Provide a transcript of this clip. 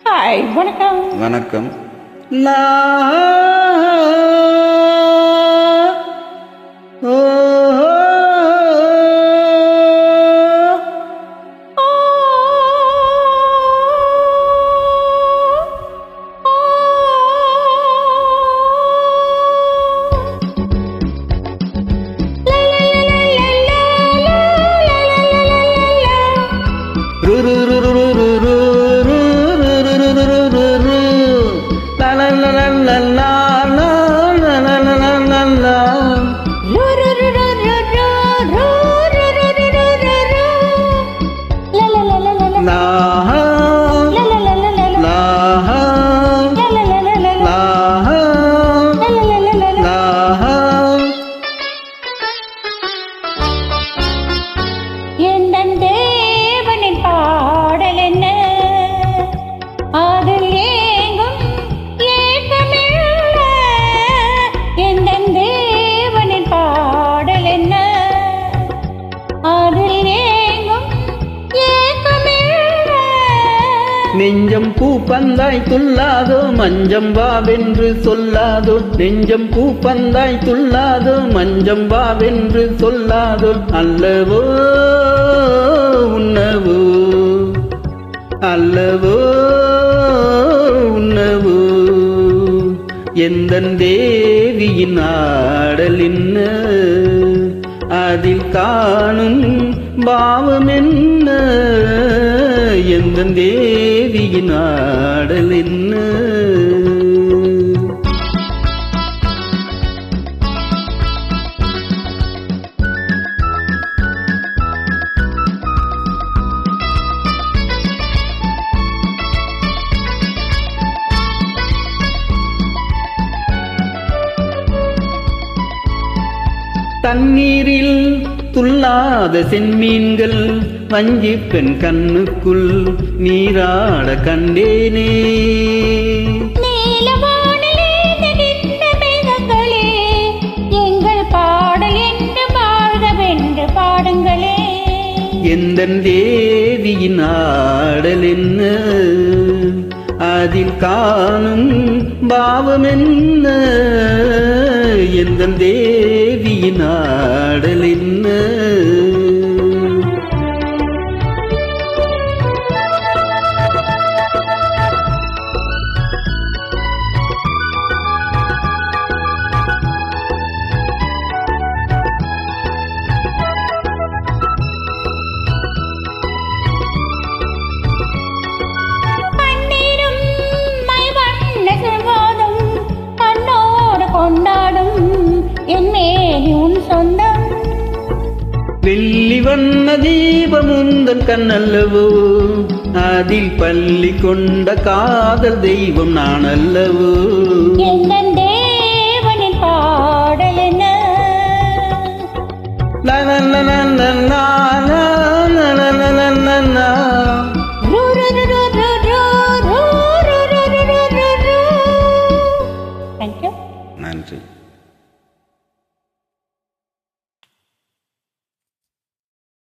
Hi, வணக்கம். வணக்கம். லா ஓ ரு ரு ரு ரு ரு ரு ரு la la la la la la la la la la la la la நெஞ்சம் பூ பந்தாய் துள்ளாதோ மஞ்சம் வாவென்று சொல்லாதோ நெஞ்சம் பூ பந்தாய் துள்ளாதோ மஞ்சம் வாவென்று சொல்லாதோ அல்லவோ உன்னவோ அல்லவோ உன்னவோ எந்தன் தேவியின் ஆடல் என்ன அதில் காணும் பாவம் என்ன எந்தன் தேவியின் ஆடல் என்ன தண்ணீரில் துள்ளாத செம்மீன்கள் வஞ்சி பெண் கண்ணுக்குள் நீராட கண்டேனே எங்கள் பாடல் என்று வாழ்கவென்று பாடுங்களே எந்தன் தேவியின் ஆடல் என்ன அதில் காணும் பாவம் என்ன எந்தன் தேவியின் ஆடல் என்ன கொண்டாடும் என் மேனி உன் சொந்தம் வெள்ளி வண்ண தீபம் உந்தன் கண்ணல்லவோ அதில் பள்ளி கொண்ட காதல் தெய்வம் நான் அல்லவோ எந்த